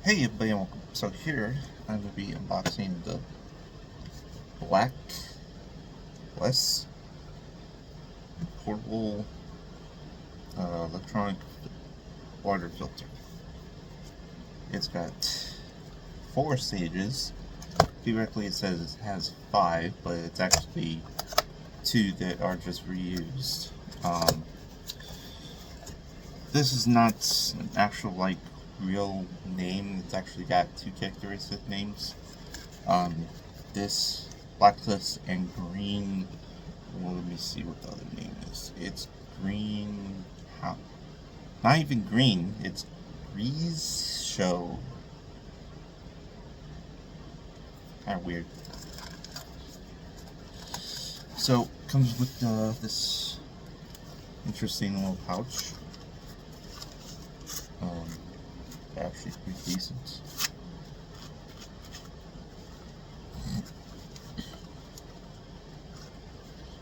Hey everybody, and welcome. So here I'm going to be unboxing the BKLES portable electronic water filter. It's got 4 stages. Theoretically it says it has 5, but it's actually 2 that are just reused. This is not an actual real name. It's actually got 2 characteristic names. This BKLES and green. Well, let me see what the other name is. It's green. How? Not even green. It's GREESHOW. Kind of weird. So comes with this interesting little pouch. Actually pretty decent.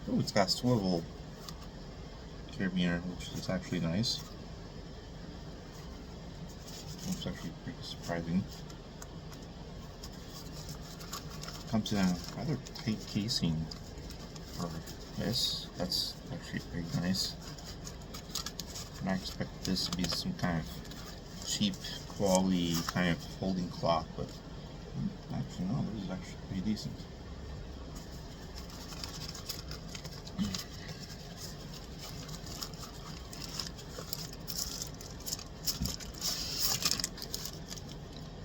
Oh, it's got Swivel carabiner, which is actually nice. It's actually pretty surprising. Comes in a rather tight casing for this. That's actually pretty nice. And I expect this to be some kind of cheap quality kind of folding cloth, but actually no, this is actually pretty decent.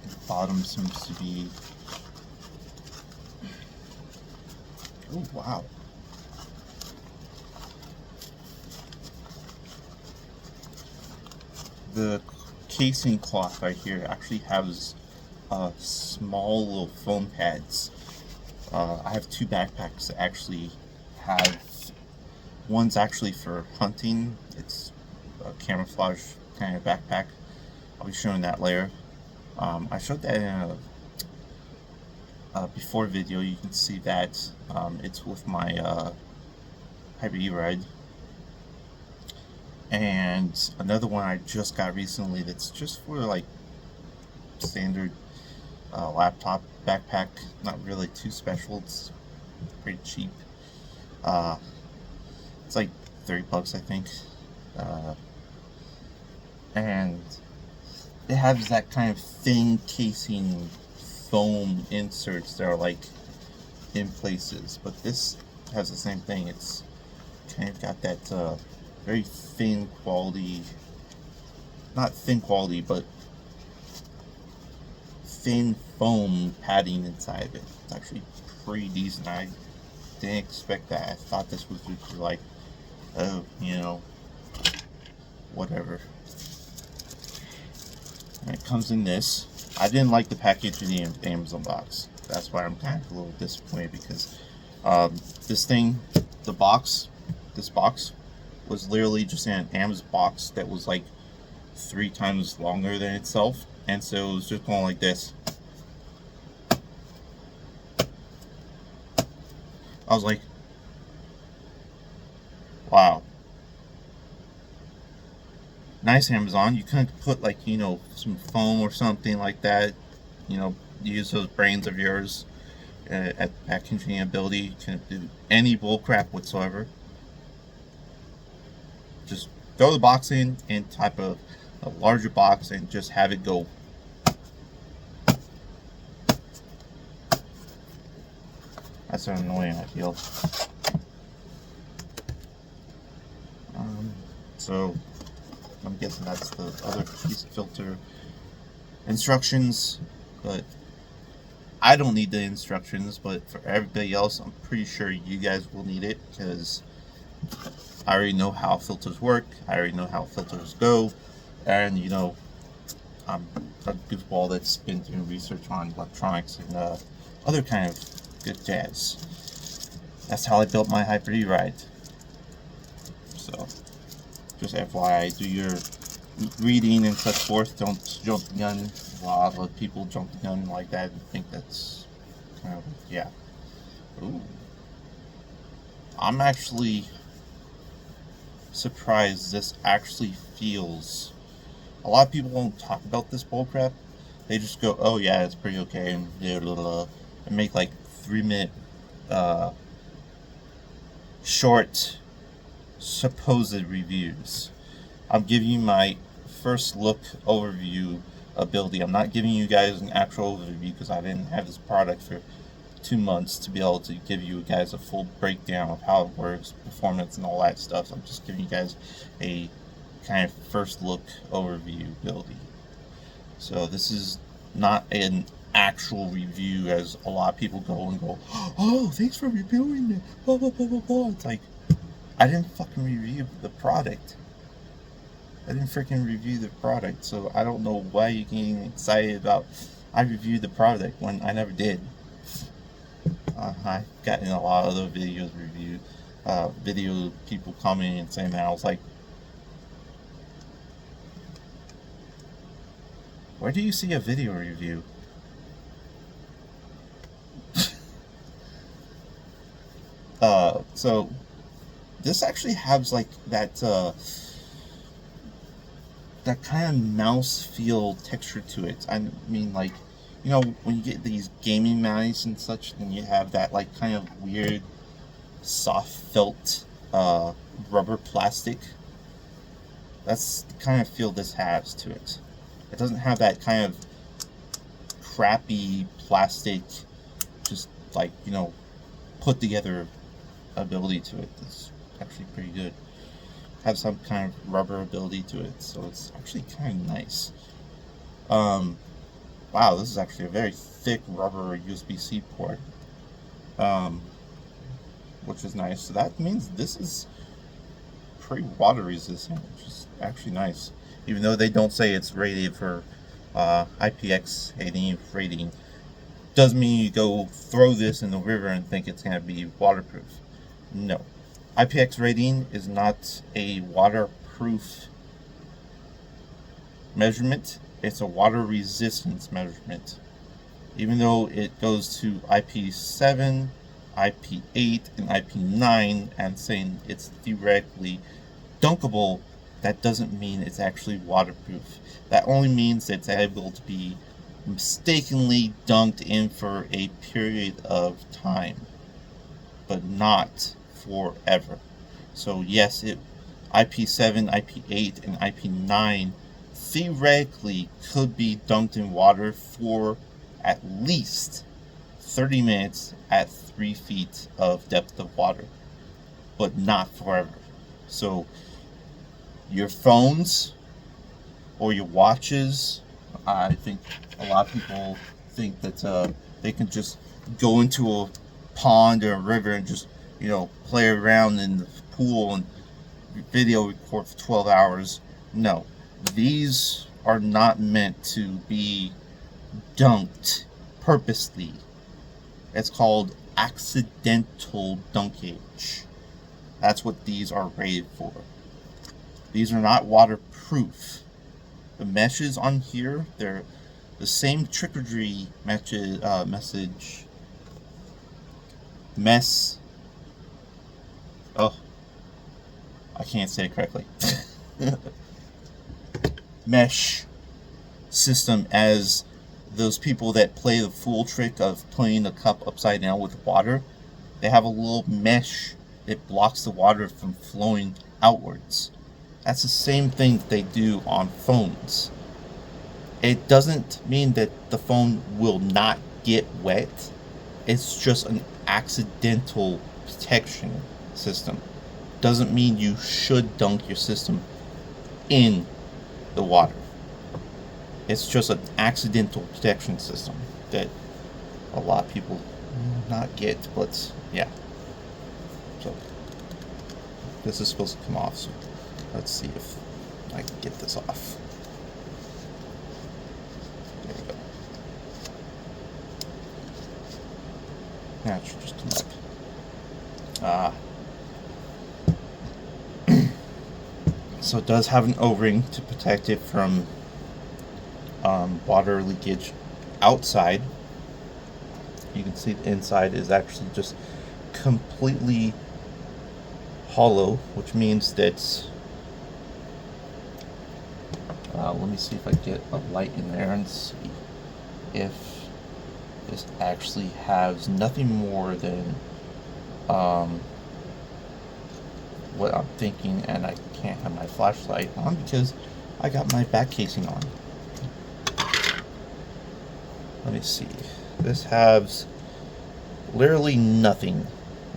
The bottom seems to be, oh wow, the casing cloth right here actually has small little foam pads. I have 2 backpacks that actually have, one's actually for hunting. It's a camouflage kind of backpack. I'll be showing that later. I showed that in a before video. You can see that it's with my Hyper-E ride. And another one I just got recently that's just for like standard laptop backpack, not really too special. It's pretty cheap. It's like $30 I think, and it has that kind of thin casing foam inserts that are like in places, but this has the same thing. It's kind of got that very thin quality, not thin quality, but thin foam padding inside of it. It's actually pretty decent. I didn't expect that. I thought this was just like, oh, you know, whatever. And it comes in this. I didn't like the package in the Amazon box. That's why I'm kind of a little disappointed, because this thing, this box was literally just in an Amazon box that was like 3 times longer than itself, and so it was just going like this. I was like, wow, nice Amazon. You couldn't put like, you know, some foam or something like that, you know, use those brains of yours at packaging ability. You couldn't do any bull crap whatsoever. Just throw the box in and type of a larger box and just have it go. That's so annoying, I feel. So I'm guessing that's the other piece of filter instructions, but I don't need the instructions, but for everybody else, I'm pretty sure you guys will need it, because I already know how filters work. I already know how filters go, and you know, I'm a goofball that's been doing research on electronics and other kind of good jazz. That's how I built my Hyper-E ride. So, just FYI, do your reading and such forth. Don't jump the gun. A lot of people jump the gun like that and think that's kind of, yeah. Ooh. I'm actually surprised this actually feels. A lot of people won't talk about this bullcrap, They just go, oh yeah, it's pretty okay, and make like 3-minute short supposed reviews. I'm giving you my first look overview ability. I'm not giving you guys an actual overview because I didn't have this product for 2 months to be able to give you guys a full breakdown of how it works, performance, and all that stuff. So I'm just giving you guys a kind of first look overview ability. So this is not an actual review, as a lot of people go and go, oh, thanks for reviewing it, blah blah blah blah blah. It's like, I didn't fucking review the product. I didn't freaking review the product, so I don't know why you're getting excited about I reviewed the product when I never did. I've gotten a lot of other videos reviewed, video people commenting and saying that. I was like, where do you see a video review? So this actually has like that that kind of mouse feel texture to it. I mean, like, you know, when you get these gaming mice and such, and you have that like kind of weird soft felt rubber plastic. That's the kind of feel this has to it. It doesn't have that kind of crappy plastic, just like, you know, put together ability to it. It's actually pretty good. Have some kind of rubber ability to it, so it's actually kind of nice. Wow, this is actually a very thick rubber USB-C port, which is nice. So that means this is pretty water resistant, which is actually nice. Even though they don't say it's rated for IPXX rating, doesn't mean you go throw this in the river and think it's going to be waterproof. No. IPXX rating is not a waterproof measurement. It's a water resistance measurement. Even though it goes to IP7, IP8, and IP9 and saying it's theoretically dunkable, that doesn't mean it's actually waterproof. That only means it's able to be mistakenly dunked in for a period of time, but not forever. So yes, IP7, IP8, and IP9 theoretically could be dunked in water for at least 30 minutes at 3 feet of depth of water, but not forever. So your phones or your watches, I think a lot of people think that they can just go into a pond or a river and just, you know, play around in the pool and video record for 12 hours. No, these are not meant to be dunked purposely. It's called accidental dunkage. That's what these are rated for. These are not waterproof. The meshes on here, they're the same trickery message. Oh, I can't say it correctly. Mesh system as those people that play the fool trick of putting the cup upside down with water. They have a little mesh that blocks the water from flowing outwards. That's the same thing that they do on phones. It doesn't mean that the phone will not get wet. It's just an accidental protection system. Doesn't mean you should dunk your system in the water. It's just an accidental protection system that a lot of people not get, but yeah. So this is supposed to come off, so let's see if I can get this off. There we go. Now it should just come up. So it does have an O-ring to protect it from water leakage outside. You can see the inside is actually just completely hollow, which means that let me see if I get a light in there and see. if this actually has nothing more than what I'm thinking, and I can't have my flashlight on because I got my back casing on. Let me see. This has literally nothing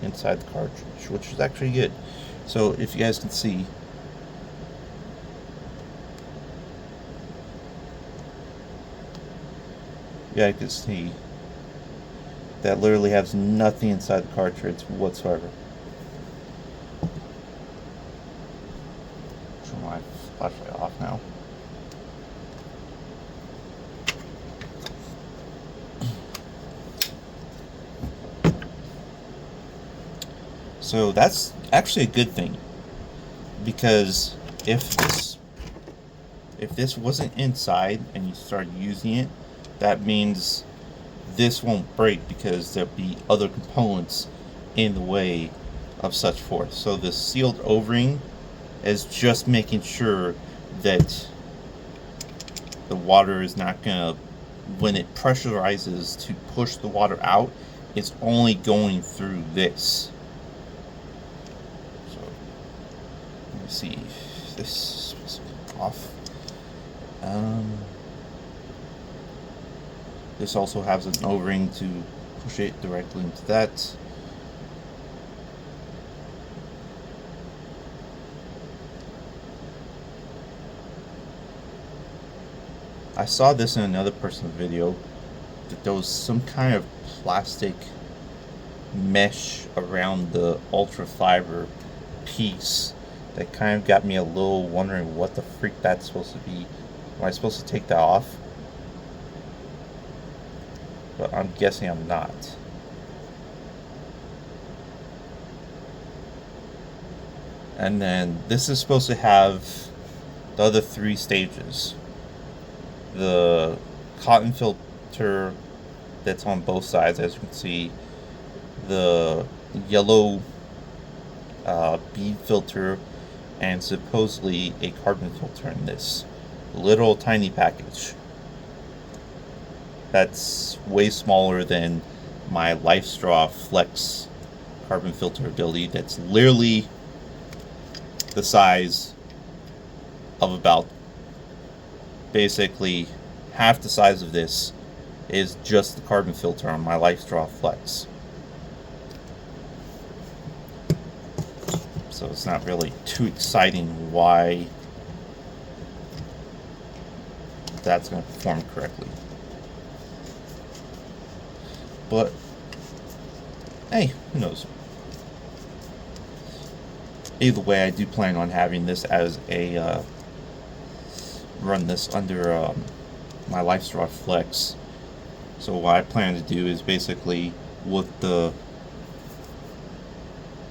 inside the cartridge, which is actually good. So if you guys can see, you can see that literally has nothing inside the cartridge whatsoever. Turn my flashlight off now. So that's actually a good thing, because if this wasn't inside and you started using it, that means this won't break because there'll be other components in the way of such force. So the sealed O-ring is just making sure that the water is not gonna, when it pressurizes to push the water out, it's only going through this. So let me see, this is off. This also has an O-ring to push it directly into that. I saw this in another person's video, that there was some kind of plastic mesh around the ultra fiber piece that kind of got me a little wondering what the freak that's supposed to be. Am I supposed to take that off? But I'm guessing I'm not. And then this is supposed to have the other 3 stages. The cotton filter that's on both sides, as you can see, the yellow bead filter, and supposedly a carbon filter in this little tiny package. That's way smaller than my LifeStraw Flex carbon filter ability. That's literally the size of about, basically half the size of this is just the carbon filter on my LifeStraw Flex. So it's not really too exciting why that's going to perform correctly. But hey, who knows? Either way, I do plan on having this as a run this under my LifeStraw Flex. So what I plan to do is basically, with the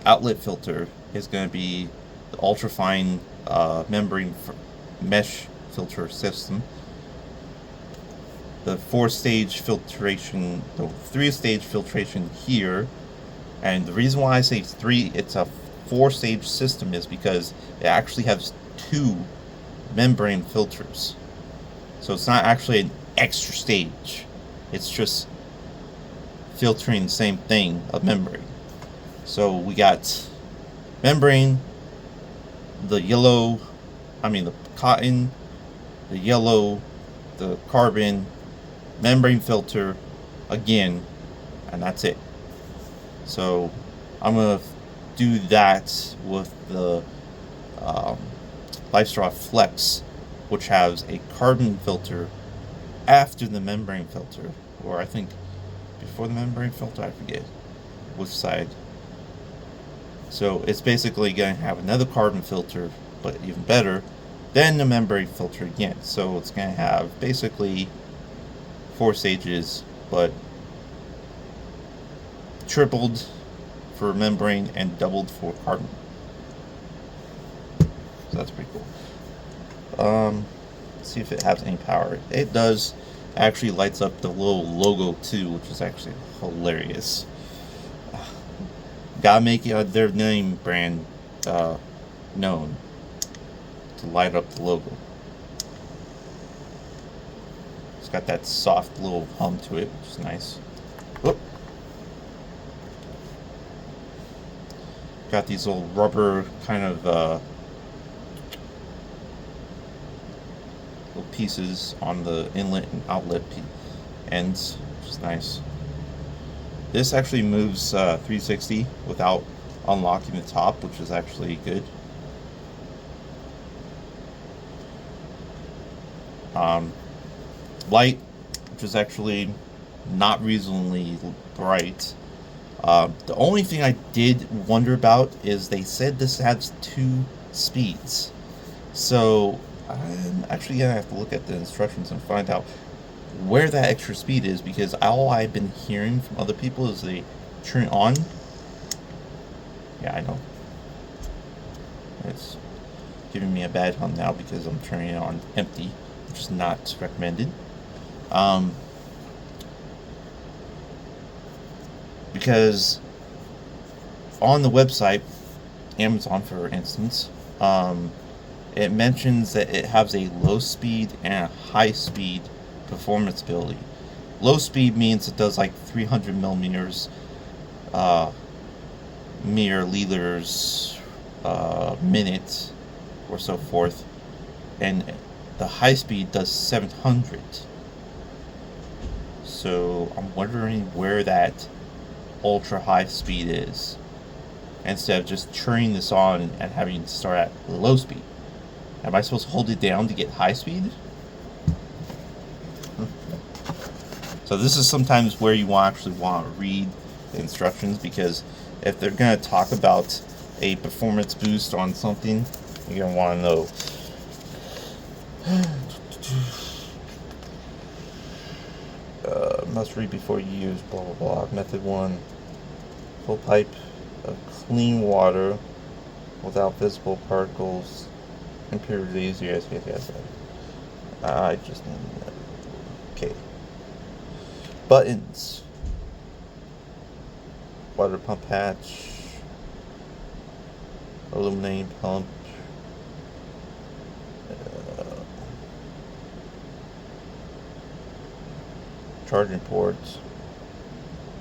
outlet filter, is going to be the ultrafine membrane mesh filter system. The 4-stage filtration, the 3-stage filtration here, and the reason why I say it's a 4-stage system is because it actually has 2 membrane filters. So it's not actually an extra stage. It's just filtering the same thing of membrane. So we got membrane, the cotton, the yellow, the carbon, membrane filter again, and that's it. So I'm gonna do that with the LifeStraw Flex, which has a carbon filter after the membrane filter, or I think before the membrane filter, I forget which side. So it's basically going to have another carbon filter, but even better, then the membrane filter again. So it's going to have basically 4 stages, but tripled for membrane and doubled for carbon. So that's pretty cool. Let's see if it has any power. It does. Actually lights up the little logo too, which is actually hilarious. Gotta make their name brand known to light up the logo. It's got that soft little hum to it, which is nice. Whoop. Got these little rubber kind of little pieces on the inlet and outlet ends, which is nice. This actually moves 360 without unlocking the top, which is actually good. Light, which is actually not reasonably bright. The only thing I did wonder about is they said this has 2 speeds. So I'm actually going to have to look at the instructions and find out where that extra speed is, because all I've been hearing from other people is they turn it on. Yeah, I know. It's giving me a bad hum now because I'm turning it on empty, which is not recommended. Because on the website, Amazon for instance, it mentions that it has a low speed and a high speed performance ability. Low speed means it does like 300 millimeters, milliliters, minute, or so forth, and the high speed does 700. So I'm wondering where that ultra high speed is, instead of just turning this on and having to start at low speed. Am I supposed to hold it down to get high speed? So this is sometimes where you actually want to read the instructions, because if they're going to talk about a performance boost on something, you're going to want to know. Must read before you use blah blah blah. Method 1: full pipe of clean water without visible particles, impurities. Yes. I just need that. Okay. Buttons. Water pump hatch. Illuminating pump. Charging ports,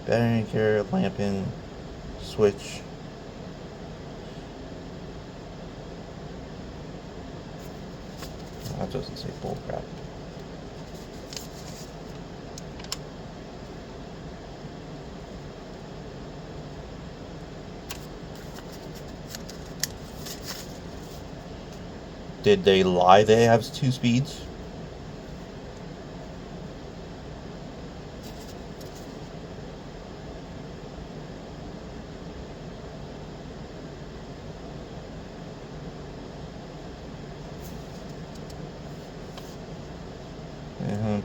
battery carrier, lamping, switch. That doesn't say bullcrap. Did they lie that it has 2 speeds?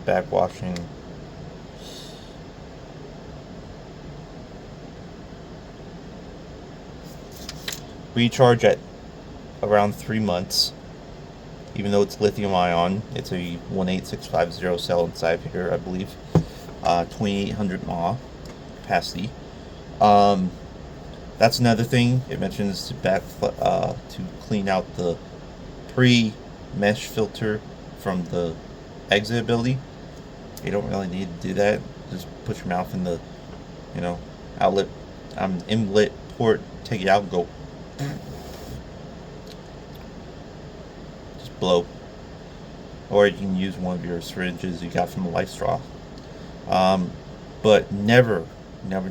Backwashing. Recharge at around 3 months. Even though it's lithium ion, it's a 18650 cell inside here, I believe. 2800 mAh capacity. That's another thing. It mentions to clean out the pre-mesh filter from the exit ability. You don't really need to do that. Just put your mouth in the, outlet, inlet port, take it out and go. Just blow. Or you can use one of your syringes you got from the life straw. But never, if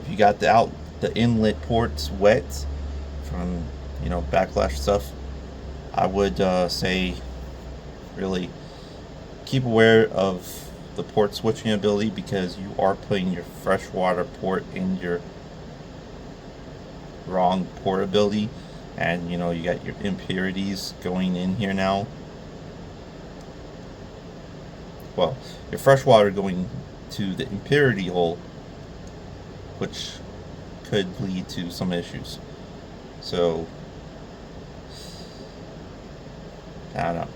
you got the inlet ports wet from, backlash stuff, I would say really keep aware of the port switching ability, because you are putting your freshwater port in your wrong port ability, and you got your impurities going in here now. Well, your freshwater going to the impurity hole, which could lead to some issues. So I don't know.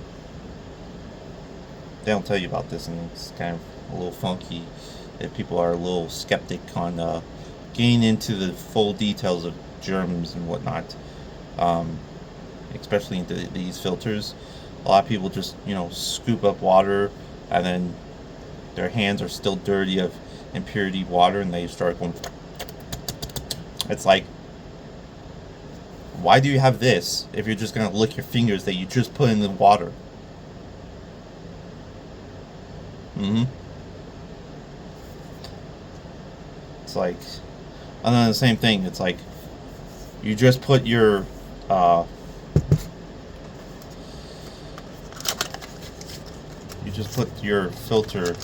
They don't tell you about this, and it's kind of a little funky if people are a little skeptic on getting into the full details of germs and whatnot, especially into these filters. A lot of people just, you know, scoop up water and then their hands are still dirty of impurity water and they start going. It's like, why do you have this if you're just going to lick your fingers that you just put in the water? It's like, and then the same thing, it's like, you just put your, filter.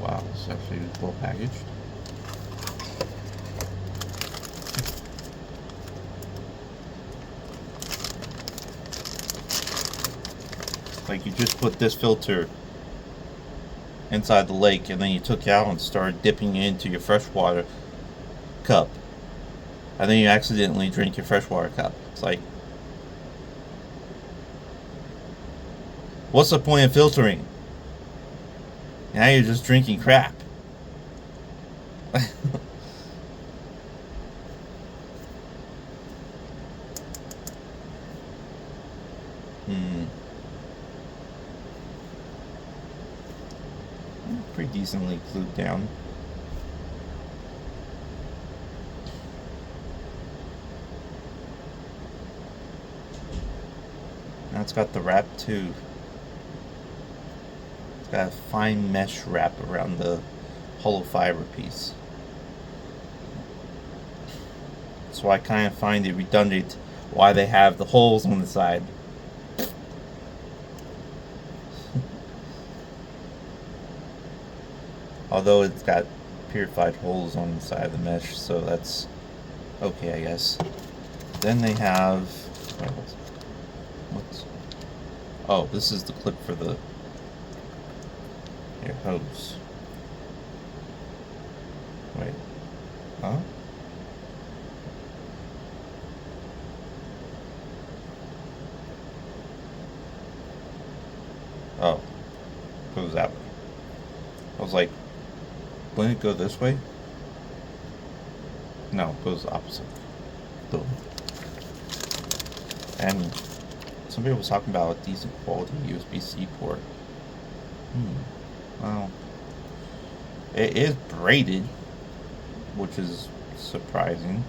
Wow, it's actually well packaged. Like, you just put this filter inside the lake and then you took it out and started dipping it into your freshwater cup. And then you accidentally drink your freshwater cup. It's like, what's the point of filtering? Now you're just drinking crap. Pretty decently glued down. Now it's got the wrap too. It's got a fine mesh wrap around the hollow fiber piece. So I kind of find it redundant why they have the holes on the side. Although it's got purified holes on the side of the mesh, so that's okay, I guess. Then they have, oh, this is the clip for the hose. Wait, huh? Oh, goes that way. I was like, wouldn't it go this way? No, it goes the opposite. And somebody was talking about a decent quality USB-C port. Well, it is braided, which is surprising.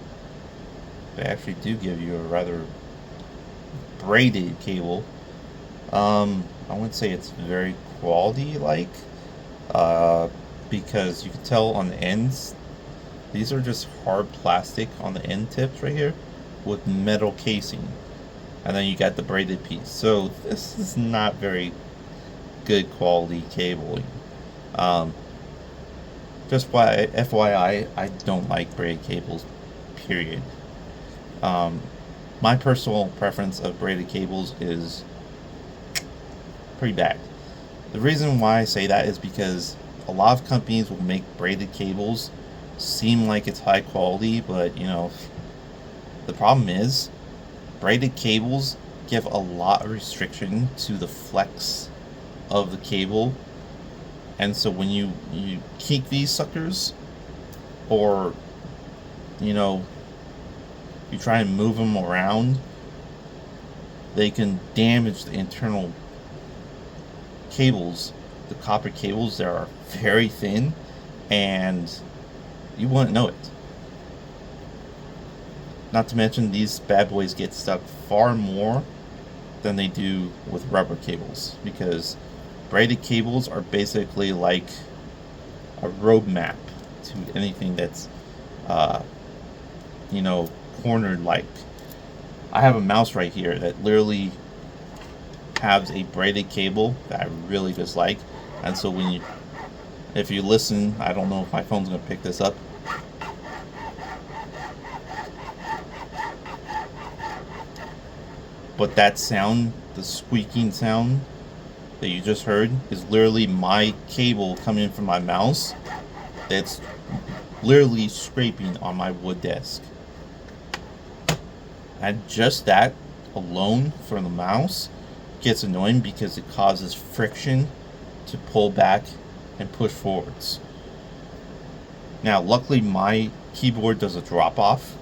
They actually do give you a rather braided cable. I wouldn't say it's very quality-like, because you can tell on the ends, these are just hard plastic on the end tips right here with metal casing, and then you got the braided piece. So this is not very good quality cabling. Just FYI, I don't like braided cables, period. My personal preference of braided cables is pretty bad. The reason why I say that is because a lot of companies will make braided cables seem like it's high quality, but you know, the problem is braided cables give a lot of restriction to the flex of the cable, and so when you kink these suckers, or you know, you try and move them around, they can damage the internal cables, the copper cables that are very thin, and you wouldn't know it. Not to mention, these bad boys get stuck far more than they do with rubber cables, because braided cables are basically like a roadmap to anything that's you know, cornered. Like, I have a mouse right here that literally has a braided cable that I really dislike, and so when you, if you listen, I don't know if my phone's gonna pick this up, but that sound, the squeaking sound that you just heard, is literally my cable coming from my mouse that's literally scraping on my wood desk. And just that alone for the mouse gets annoying because it causes friction to pull back and push forwards. Now, luckily my keyboard does a drop off,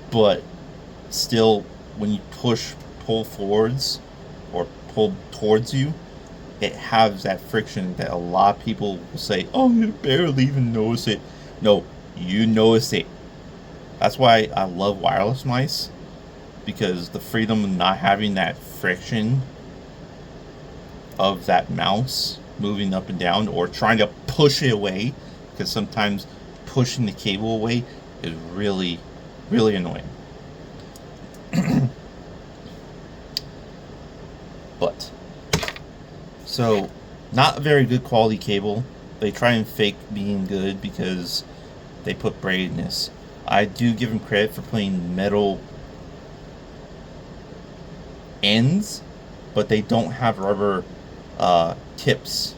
but still, when you push pull forwards or pull towards you, it has that friction that a lot of people will say, oh, you barely even notice it. No, you notice it. That's why I love wireless mice, because the freedom of not having that friction of that mouse moving up and down or trying to push it away, because sometimes pushing the cable away is really, really annoying. But so, not a very good quality cable. They try and fake being good because they put braidedness. I do give them credit for putting metal ends, but they don't have rubber tips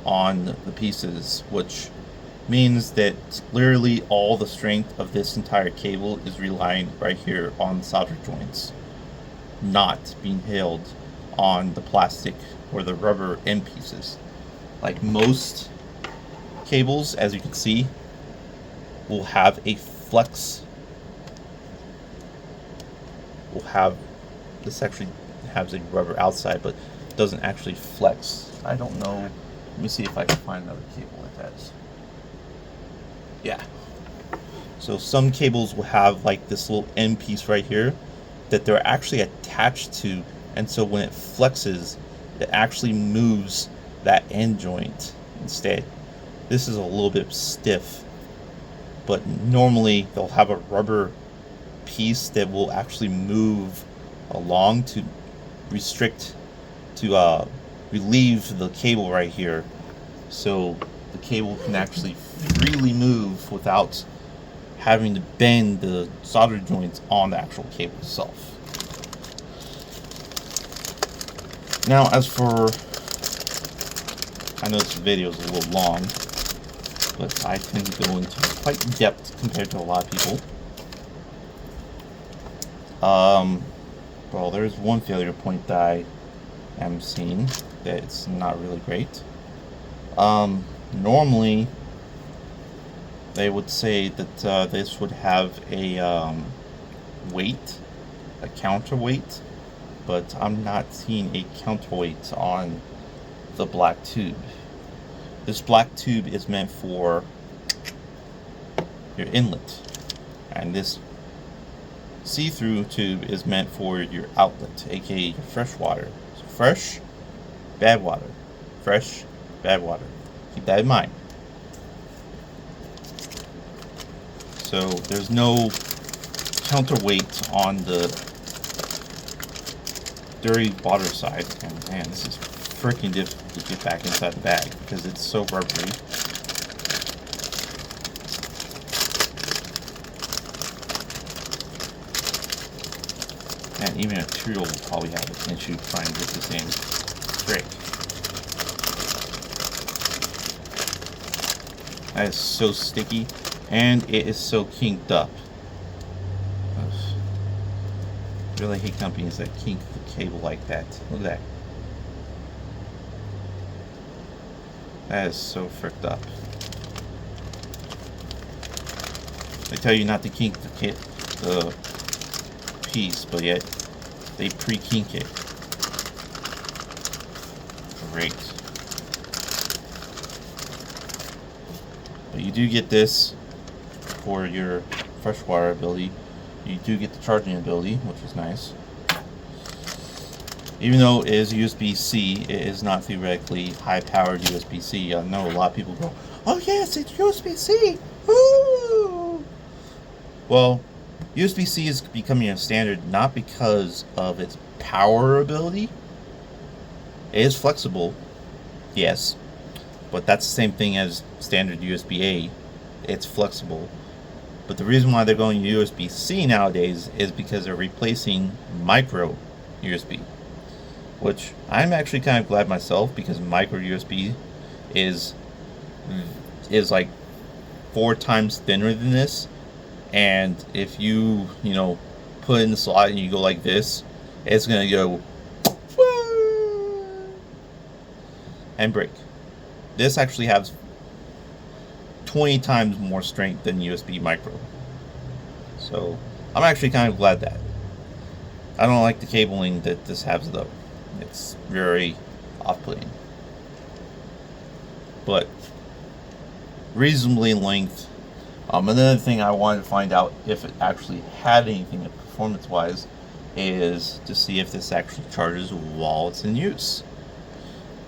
on the pieces, which means that literally all the strength of this entire cable is relying right here on the solder joints, not being held on the plastic or the rubber end pieces. Like most cables, as you can see, will have a flex. This actually has a rubber outside, but doesn't actually flex. I don't know. Let me see if I can find another cable like that. Yeah. So some cables will have like this little end piece right here that they're actually attached to, and so when it flexes, it actually moves that end joint instead. This is a little bit stiff, but normally they'll have a rubber piece that will actually move along to restrict, to relieve the cable right here, so the cable can actually freely move without having to bend the solder joints on the actual cable itself. Now, as for, I know this video is a little long, but I tend to go into quite depth compared to a lot of people. Well, there's one failure point that I am seeing that it's not really great. Normally, they would say that this would have a weight, a counterweight, but I'm not seeing a counterweight on the black tube. This black tube is meant for your inlet, and this see-through tube is meant for your outlet, aka your fresh water. So fresh, bad water. Fresh, bad water. Keep that in mind. So there's no counterweight on the dirty water side. And man, this is freaking difficult to get back inside the bag because it's so rubbery. And even a 2-year-old will probably have an issue trying to get this in straight. That is so sticky, and it is so kinked up. Ugh. I really hate companies that kink the cable like that. Look at that. That is so fricked up. They tell you not to kink the piece, but yet they pre-kink it. Great. But you do get this for your freshwater ability. You do get the charging ability, which is nice. Even though it is USB-C, it is not theoretically high-powered USB-C. I know a lot of people go, "Oh yes, it's USB-C! Woo!" Well, USB-C is becoming a standard not because of its power ability. It is flexible, yes, but that's the same thing as standard USB-A. It's flexible. But the reason why they're going USB-C nowadays is because they're replacing micro USB, which I'm actually kind of glad myself, because micro USB is like 4 times thinner than this. And if you put it in the slot and you go like this, it's gonna go and break. This actually has 20 times more strength than USB micro. So I'm actually kind of glad that. I don't like the cabling that this has though. It's very off-putting. But reasonably in length. Another thing I wanted to find out if it actually had anything performance-wise is to see if this actually charges while it's in use.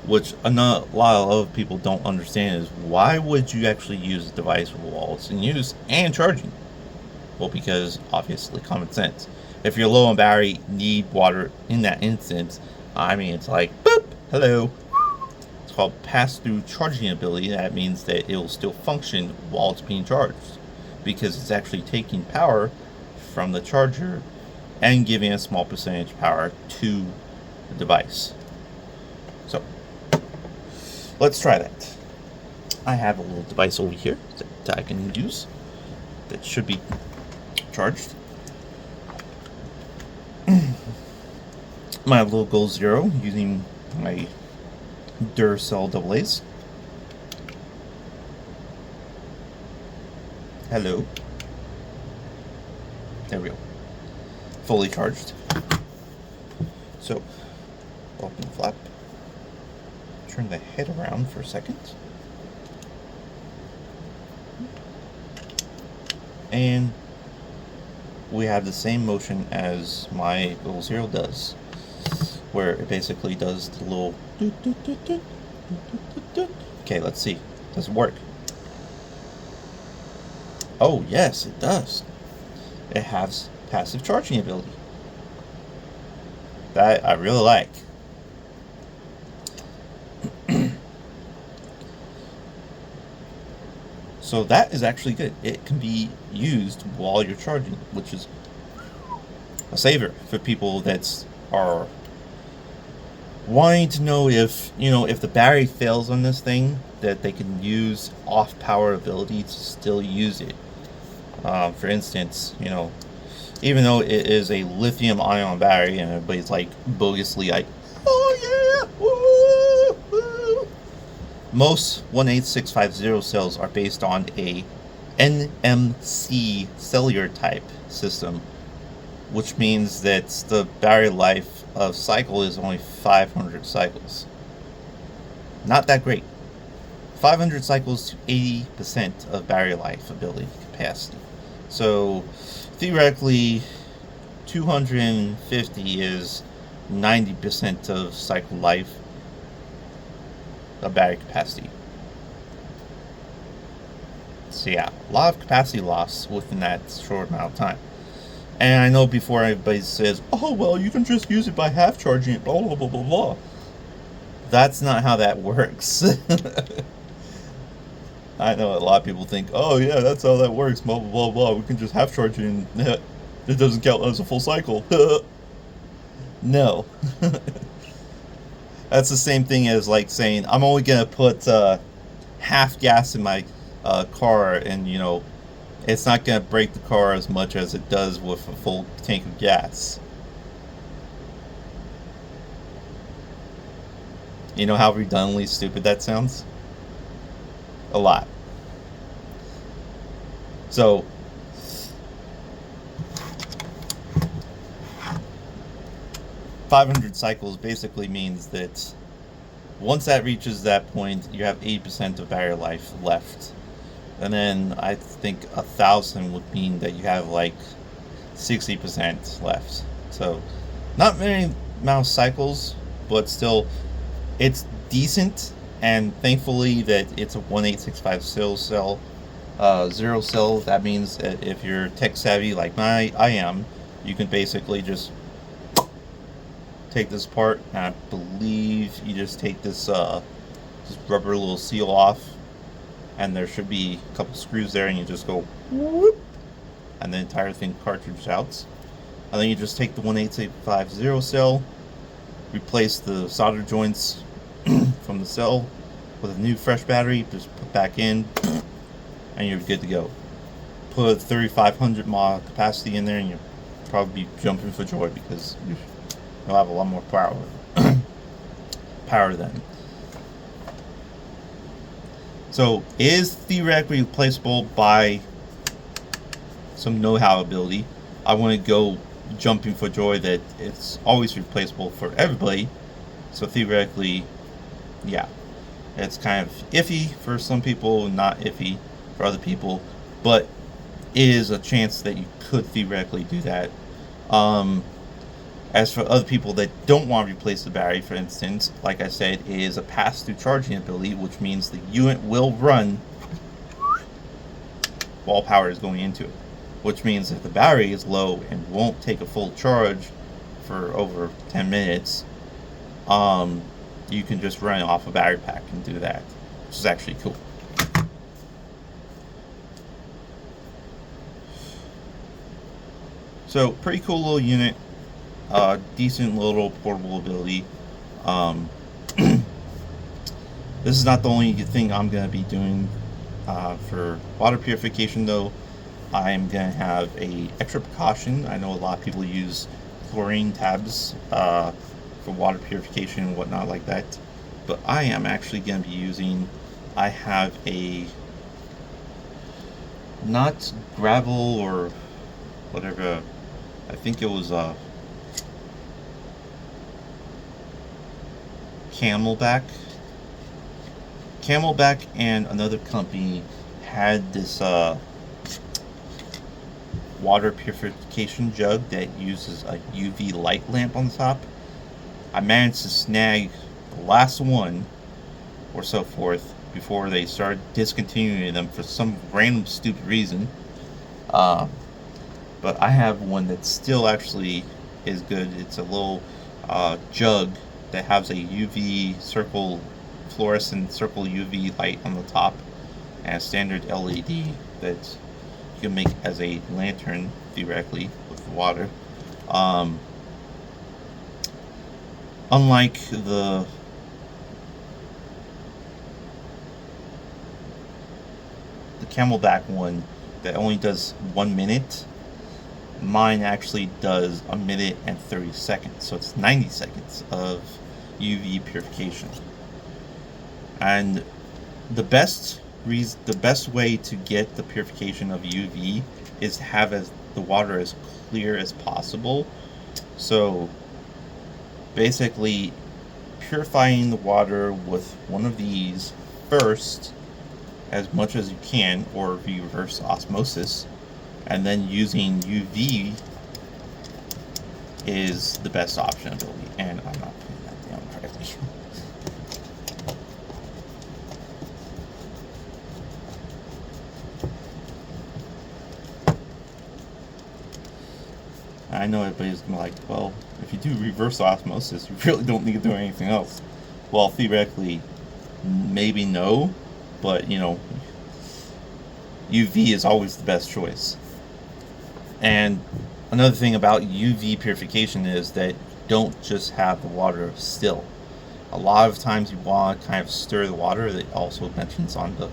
Which a lot of people don't understand is why would you actually use a device while it's in use and charging? Well, because obviously common sense. If you're low on battery, need water in that instance, I mean, it's like, boop, hello. It's called pass-through charging ability. That means that it will still function while it's being charged, because it's actually taking power from the charger and giving a small percentage power to the device. So, let's try that. I have a little device over here that I can use that should be charged. My little goal 0 using my Duracell AA's. Hello. There we go. Fully charged. So, open the flap. Turn the head around for a second. And we have the same motion as my little 0 does, where it basically does the little doot, doot, doot, doot, doot, doot, doot. Okay, let's see. Does it work? Oh yes, it does. It has passive charging ability. That I really like. So that is actually good. It can be used while you're charging, which is a saver for people that are wanting to know if, if the battery fails on this thing, that they can use off power ability to still use it. For instance, even though it is a lithium ion battery and everybody's like bogusly like, oh yeah, woo, woo. Most 18650 cells are based on a NMC cellular type system, which means that the battery life of cycle is only 500 cycles. Not that great. 500 cycles to 80% of battery life ability capacity. So theoretically 250 is 90% of cycle life of battery capacity. So yeah, a lot of capacity loss within that short amount of time. And I know before everybody says, oh well, you can just use it by half charging it, blah blah blah blah blah. That's not how that works. I know a lot of people think, oh yeah, that's how that works, blah blah blah blah. We can just half charge it and it doesn't count as a full cycle. No. That's the same thing as like saying, I'm only going to put half gas in my car and, it's not going to break the car as much as it does with a full tank of gas. You know how redundantly stupid that sounds? A lot. So, .500 cycles basically means that once that reaches that point, you have 80% of battery life left. And then I think 1,000 would mean that you have like 60% left. So, not many amount of cycles, but still, it's decent. And thankfully that it's a 18650 cell, 0 cell. That means that if you're tech savvy like I am, you can basically just take this apart, and I believe you just take this rubber little seal off, and there should be a couple screws there, and you just go whoop, and the entire thing cartridge out. And then you just take the 18650 cell, replace the solder joints from the cell with a new fresh battery, just put back in, and you're good to go. Put 3500 mAh capacity in there, and you'll probably be jumping for joy because you'll have a lot more power. Power then. So it is theoretically replaceable by some know-how ability. I want to go jumping for joy that it's always replaceable for everybody. So theoretically, yeah, it's kind of iffy for some people, not iffy for other people, but it is a chance that you could theoretically do that. As for other people that don't want to replace the battery, for instance, like I said, it is a pass-through charging ability, which means the unit will run while power is going into it. Which means if the battery is low and won't take a full charge for over 10 minutes, you can just run it off a battery pack and do that, which is actually cool. So pretty cool little unit. Decent little portable ability. This is not the only thing I'm going to be doing for water purification, though. I'm going to have a extra precaution. I know a lot of people use chlorine tabs for water purification and whatnot like that, but I am actually going to be using, I have a, not gravel or whatever, I think it was Camelback and another company had this water purification jug that uses a UV light lamp on the top. I managed to snag the last one or so forth before they started discontinuing them for some random stupid reason. But I have one that still actually is good. It's a little jug that has a UV circle, fluorescent circle UV light on the top, and a standard LED that you can make as a lantern theoretically with water. Unlike the Camelback one that only does 1 minute, mine actually does 1 minute and 30 seconds, so it's 90 seconds of UV purification. And the best way to get the purification of UV is to have the water as clear as possible. So basically purifying the water with one of these first as much as you can, or reverse osmosis, and then using UV is the best option, I believe. And I'm not putting that down correctly. I know everybody's gonna be like, well, if you do reverse osmosis, you really don't need to do anything else. Well, theoretically, maybe no, but you know, UV is always the best choice. And another thing about UV purification is that you don't just have the water still. A lot of times you want to kind of stir the water. That also mentions on the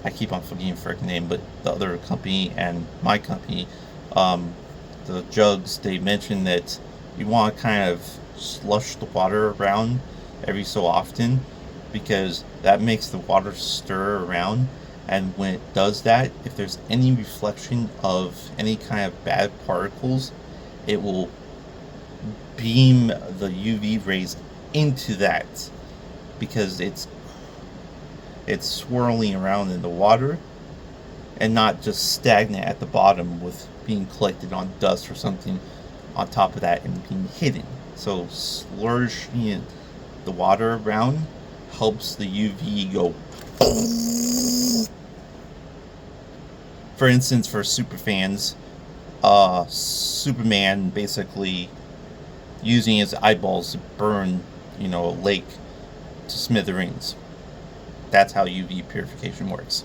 I keep on forgetting the freaking name, but the other company and my company, the jugs, they mention that you want to kind of slush the water around every so often, because that makes the water stir around, and when it does that, if there's any reflection of any kind of bad particles, it will beam the UV rays into that, because it's swirling around in the water and not just stagnant at the bottom with being collected on dust or something on top of that and being hidden. So slurring the water around helps the UV go. For instance, for super fans, Superman basically using his eyeballs to burn, a lake to smithereens. That's how UV purification works.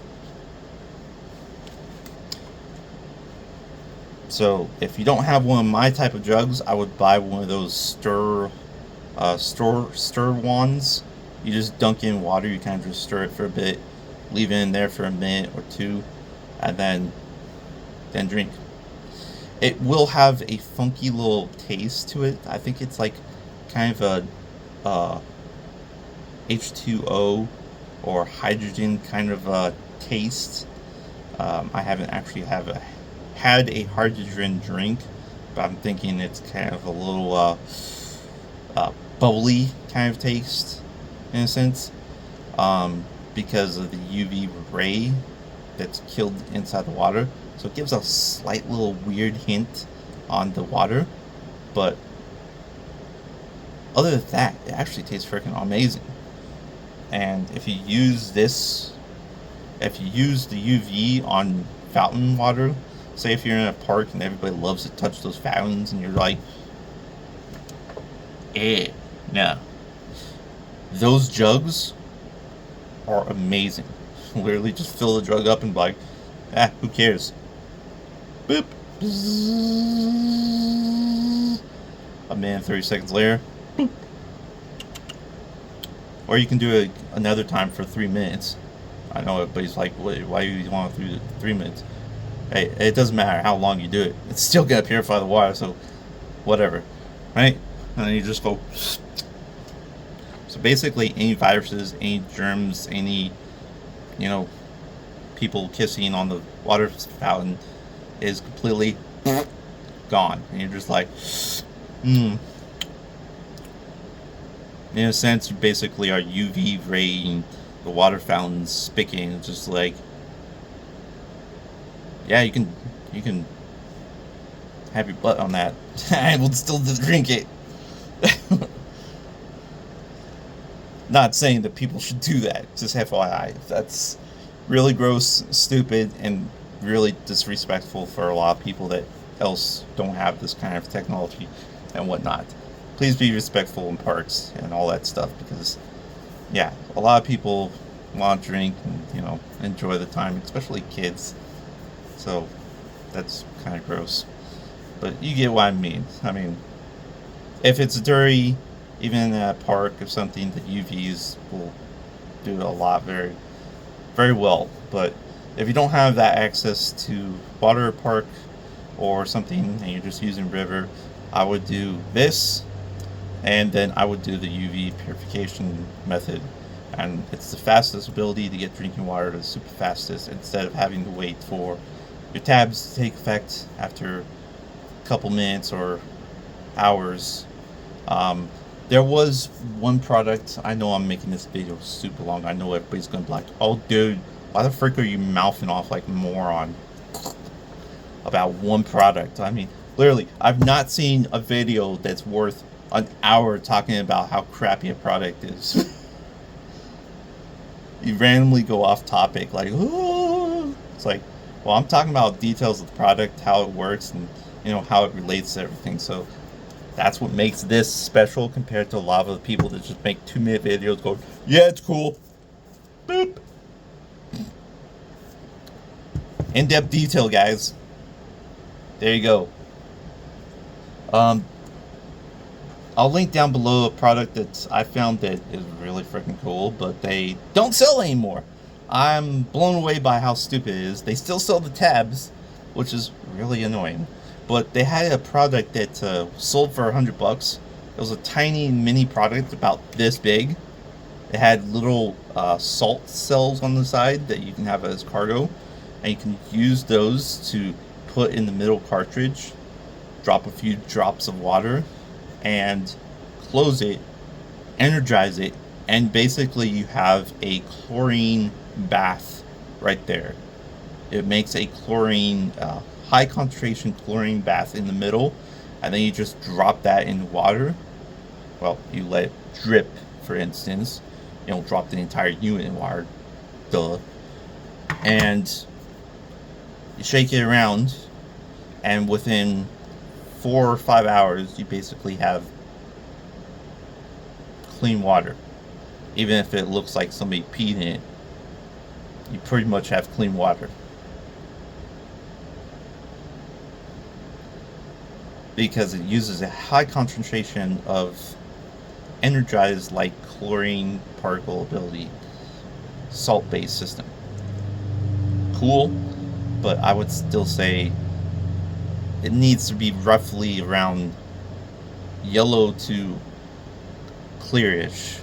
So if you don't have one of my type of jugs, I would buy one of those stir wands. You just dunk in water, you kind of just stir it for a bit, leave it in there for a minute or two, and then drink. It will have a funky little taste to it. I think it's like kind of a H2O or hydrogen kind of a taste. I haven't actually had a hydrogen drink, but I'm thinking it's kind of a little bubbly kind of taste in a sense, because of the UV ray that's killed inside the water. So it gives a slight little weird hint on the water, but other than that, it actually tastes freaking amazing. And if you use the UV on fountain water, say if you're in a park and everybody loves to touch those fountains and you're like, no. Those jugs are amazing. Literally just fill the jug up and be like, who cares? Boop. A minute 30 seconds later. Boop. Or you can do it another time for 3 minutes. I know everybody's like, why do you want to do 3 minutes? Hey, it doesn't matter how long you do it. It's still going to purify the water, so whatever. Right? And then you just go. So basically, any viruses, any germs, any, people kissing on the water fountain is completely gone. And you're just like, In a sense, you basically are UV raying the water fountains, spiking. It's just like, yeah, you can have your butt on that. I will still drink it. Not saying that people should do that, just FYI. That's really gross, stupid, and really disrespectful for a lot of people that else don't have this kind of technology and whatnot. Please be respectful in parks and all that stuff, because yeah, a lot of people want to drink and enjoy the time, especially kids. So that's kind of gross, but you get what I mean. I mean, if it's dirty, even in a park or something, the UVs will do a lot very, very well. But if you don't have that access to water park or something and you're just using river, I would do this, and then I would do the UV purification method. And it's the fastest ability to get drinking water, the super fastest, instead of having to wait for your tabs to take effect after a couple minutes or hours. There was one product, I know I'm making this video super long, I know everybody's gonna be like, oh dude, why the frick are you mouthing off like a moron about one product? I mean, literally, I've not seen a video that's worth an hour talking about how crappy a product is. You randomly go off topic, like, oh, it's like, well, I'm talking about details of the product, how it works, and how it relates to everything. So that's what makes this special compared to a lot of the people that just make 2-minute videos going, yeah, it's cool. Boop. In-depth detail, guys. There you go. I'll link down below a product that I found that is really freaking cool, but they don't sell anymore. I'm blown away by how stupid it is. They still sell the tabs, which is really annoying. But they had a product that sold for $100. It was a tiny mini product about this big. It had little salt cells on the side that you can have as cargo, and you can use those to put in the middle cartridge, drop a few drops of water, and close it, energize it, and basically you have a chlorine bath right there. It makes a chlorine, high concentration chlorine bath in the middle, and then you just drop that in water. Well, you let it drip, for instance. You don't drop the entire unit in water, duh. And you shake it around, and within 4 or 5 hours, you basically have clean water. Even if it looks like somebody peed in it, you pretty much have clean water. Because it uses a high concentration of energized, like chlorine particle ability, salt-based system. Cool, but I would still say it needs to be roughly around yellow to clearish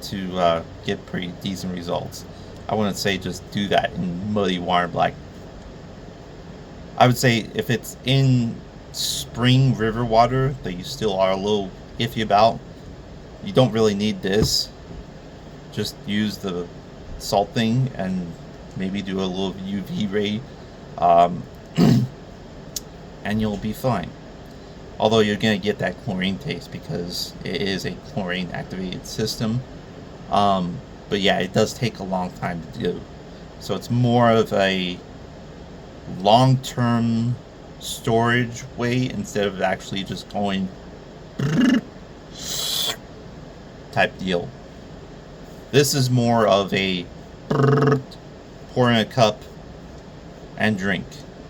to get pretty decent results. I wouldn't say just do that in muddy water. Like, I would say if it's in spring river water that you still are a little iffy about, you don't really need this. Just use the salt thing and maybe do a little UV ray, and you'll be fine. Although you're going to get that chlorine taste because it is a chlorine activated system. But yeah, it does take a long time to do. So it's more of a long-term storage way instead of actually just going type deal. This is more of a pour in a cup and drink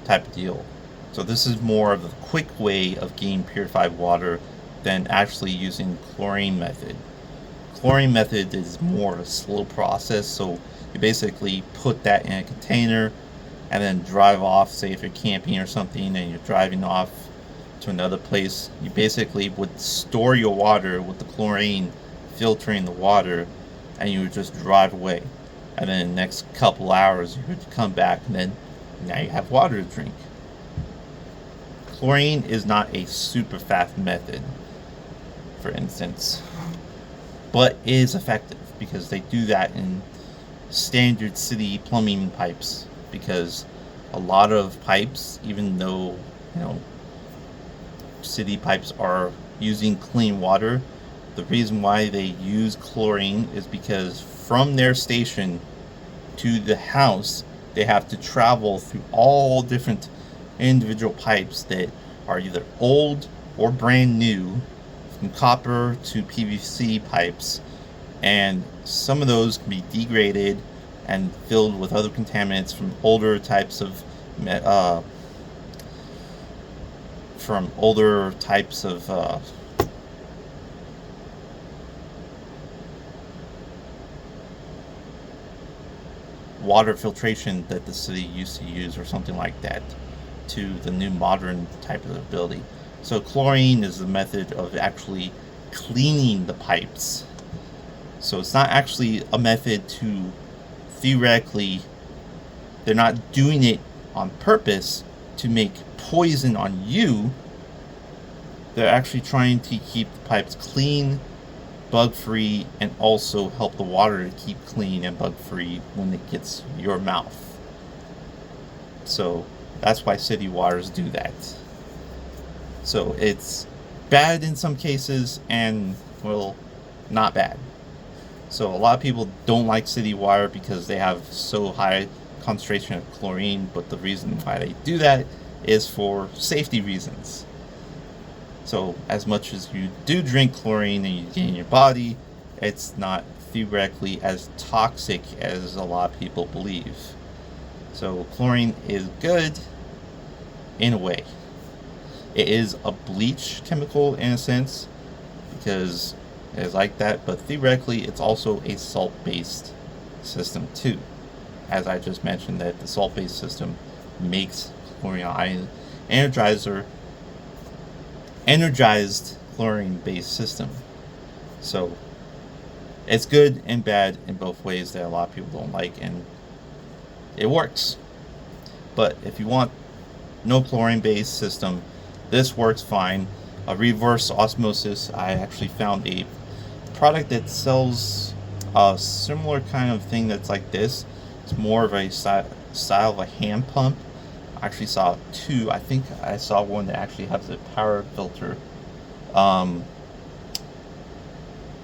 type of deal. So this is more of a quick way of getting purified water than actually using chlorine method. Chlorine method is more of a slow process, so you basically put that in a container and then drive off. Say if you're camping or something and you're driving off to another place, you basically would store your water with the chlorine filtering the water, and you would just drive away. And then the next couple hours you would come back, and then now you have water to drink. Chlorine is not a super fast method, for instance, but is effective because they do that in standard city plumbing pipes. Because a lot of pipes, even though city pipes are using clean water, the reason why they use chlorine is because from their station to the house they have to travel through all different individual pipes that are either old or brand new, from copper to PVC pipes, and some of those can be degraded and filled with other contaminants from older types of water filtration that the city used to use, or something like that, to the new modern type of ability. So chlorine is the method of actually cleaning the pipes. So it's not actually a method to, theoretically, they're not doing it on purpose to make poison on you. They're actually trying to keep the pipes clean, bug-free, and also help the water to keep clean and bug-free when it gets your mouth. So that's why city waters do that. So it's bad in some cases and, well, not bad. So a lot of people don't like city water because they have so high concentration of chlorine, but the reason why they do that is for safety reasons. So as much as you do drink chlorine and you get in your body, it's not theoretically as toxic as a lot of people believe. So chlorine is good in a way. It is a bleach chemical in a sense because it is like that, but theoretically it's also a salt-based system too. As I just mentioned, that the salt-based system makes chlorine energized chlorine-based system. So it's good and bad in both ways that a lot of people don't like, and it works. But if you want no chlorine-based system, this works fine. A reverse osmosis, I actually found a product that sells a similar kind of thing that's like this. It's more of a style of a hand pump. I actually saw two. I think I saw one that actually has a power filter that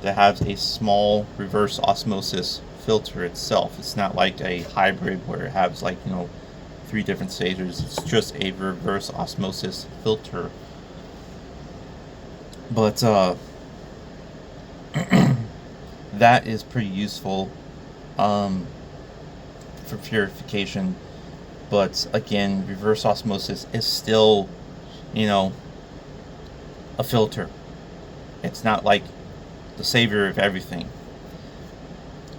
has a small reverse osmosis filter itself. It's not like a hybrid where it has, like, 3 different stages. It's just a reverse osmosis filter. But that is pretty useful for purification. But again, reverse osmosis is still, a filter. It's not like the savior of everything.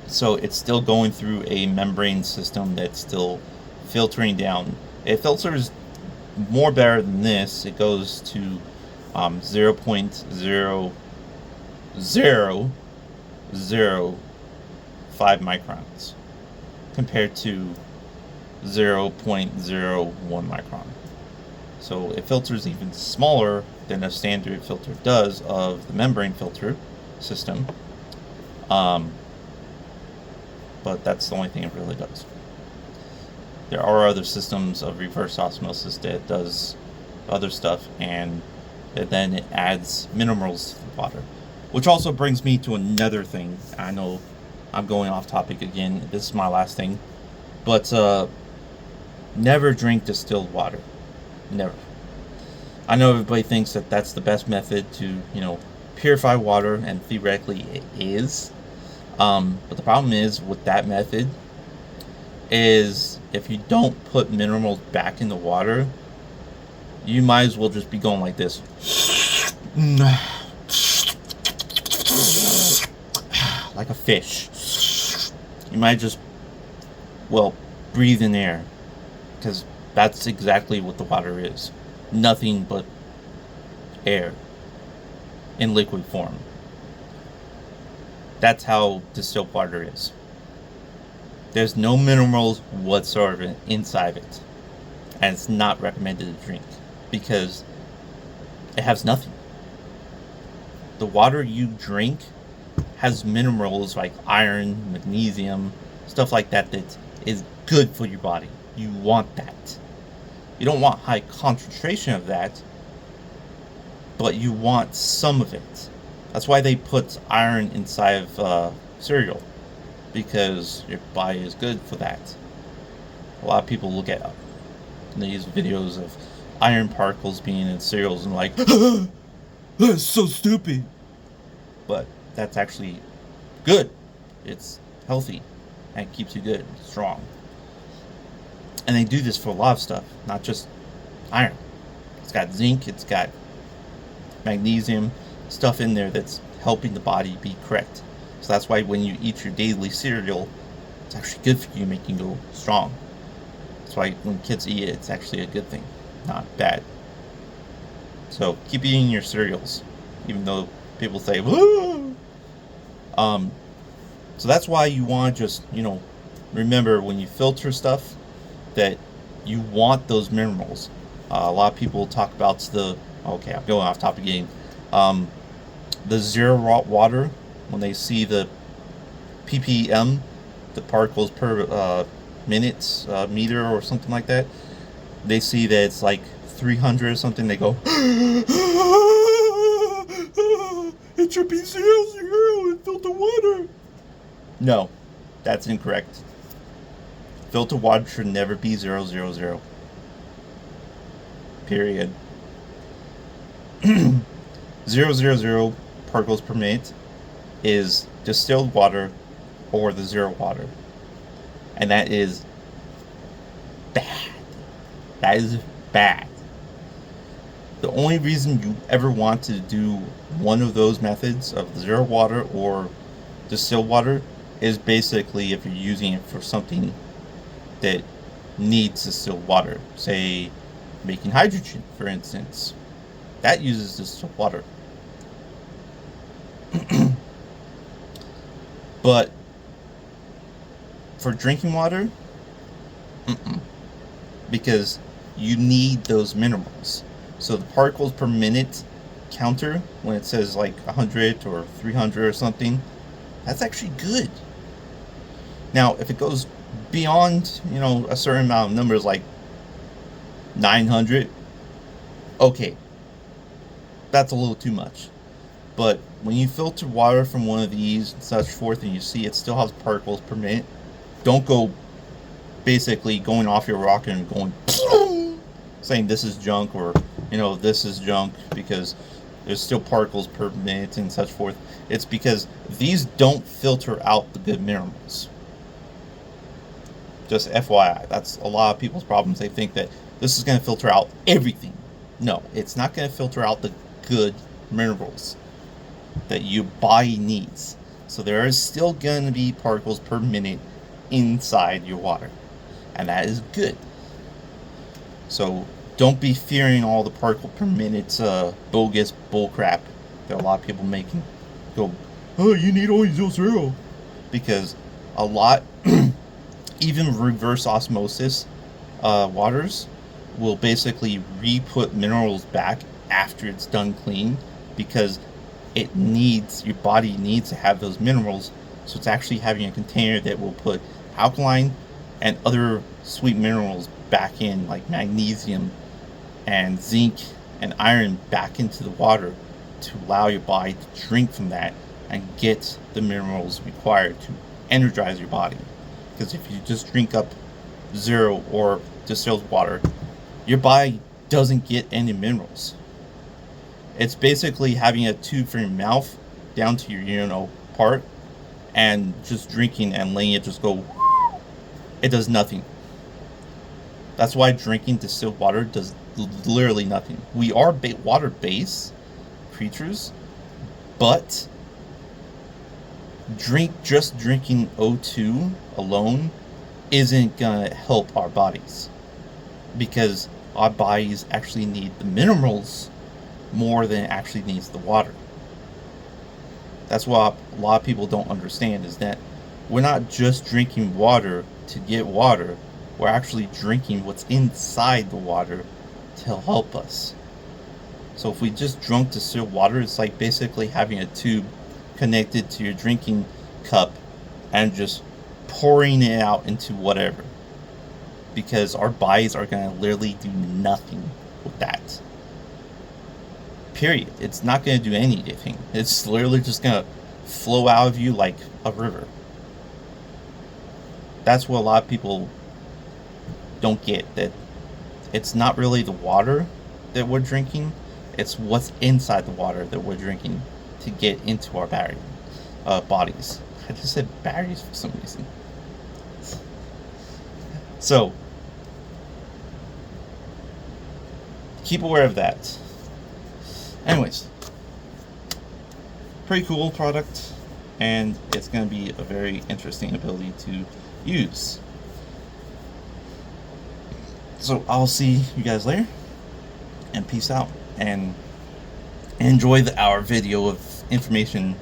So it's still going through a membrane system that's still filtering down. It filters more better than this. It goes to 0.0005 microns. compared to 0.01 micron. So it filters even smaller than a standard filter does of the membrane filter system. But that's the only thing it really does. There are other systems of reverse osmosis that does other stuff, and then it adds minerals to the water. Which also brings me to another thing. I know I'm going off topic again. This is my last thing. But never drink distilled water. Never. I know everybody thinks that that's the best method to, purify water, and theoretically it is. But the problem is with that method is if you don't put minerals back in the water, you might as well just be going like this. Like a fish. You might just, breathe in air. Because that's exactly what the water is. Nothing but air in liquid form. That's how distilled water is. There's no minerals whatsoever inside it. And it's not recommended to drink because it has nothing. The water you drink has minerals like iron, magnesium, stuff like that is good for your body. You want that. You don't want high concentration of that, but you want some of it. That's why they put iron inside of cereal, because your body is good for that. A lot of people look at these videos of iron particles being in cereals and like, that's so stupid. But that's actually good. It's healthy and it keeps you good, strong. And they do this for a lot of stuff, not just iron. It's got zinc, it's got magnesium, stuff in there that's helping the body be correct. So that's why when you eat your daily cereal, it's actually good for you, making you go strong. That's why when kids eat it, it's actually a good thing, not bad. So keep eating your cereals, even though people say, woo! So that's why you want to just, remember when you filter stuff, that you want those minerals. A lot of people talk about I'm going off topic again. The 0 water, when they see the ppm, the particles per minutes meter or something like that, they see that it's like 300 or something, they go, it should be 0 in filter water. No, that's incorrect. Filtered water should never be 000. Period. 0.000 particles per minute is distilled water or the 0 water. And that is bad. That is bad. The only reason you ever want to do one of those methods of 0 water or distilled water is basically if you're using it for something that needs distilled water, say making hydrogen, for instance. That uses distilled water. But for drinking water, because you need those minerals. So the particles per minute counter, when it says like 100 or 300 or something, that's actually good. Now, if it goes beyond, a certain amount of numbers, like 900, okay, that's a little too much. But when you filter water from one of these and such forth, and you see it still has particles per minute, don't go basically going off your rocker and going saying this is junk, or this is junk, because there's still particles per minute and such forth. It's because these don't filter out the good minerals. Just FYI, that's a lot of people's problems. They think that this is going to filter out everything. No, it's not going to filter out the good minerals that your body needs. So there is still going to be particles per minute inside your water, and that is good. So don't be fearing all the particle per minute bogus bullcrap that a lot of people making. Go, oh, you need only 0.0, because a lot even reverse osmosis waters will basically re-put minerals back after it's done clean, because your body needs to have those minerals. So it's actually having a container that will put alkaline and other sweet minerals back in, like magnesium and zinc and iron, back into the water to allow your body to drink from that and get the minerals required to energize your body. Because if you just drink up zero or distilled water, your body doesn't get any minerals. It's basically having a tube from your mouth down to your part and just drinking and letting it just go. It does nothing. That's why drinking distilled water does literally nothing. We are water-based creatures, but just drinking O2 alone isn't gonna help our bodies, because our bodies actually need the minerals more than it actually needs the water. That's what a lot of people don't understand, is that we're not just drinking water to get water. We're actually drinking what's inside the water to help us. So if we just drunk distilled water, it's like basically having a tube connected to your drinking cup and just pouring it out into whatever, because our bodies are going to literally do nothing with that. Period. It's not going to do anything. It's literally just going to flow out of you like a river. That's what a lot of people don't get, that it's not really the water that we're drinking, it's what's inside the water that we're drinking to get into our bodies. I just said batteries for some reason. So keep aware of that. Anyways, pretty cool product, and it's going to be a very interesting ability to use. So I'll see you guys later, and peace out, and enjoy our video of information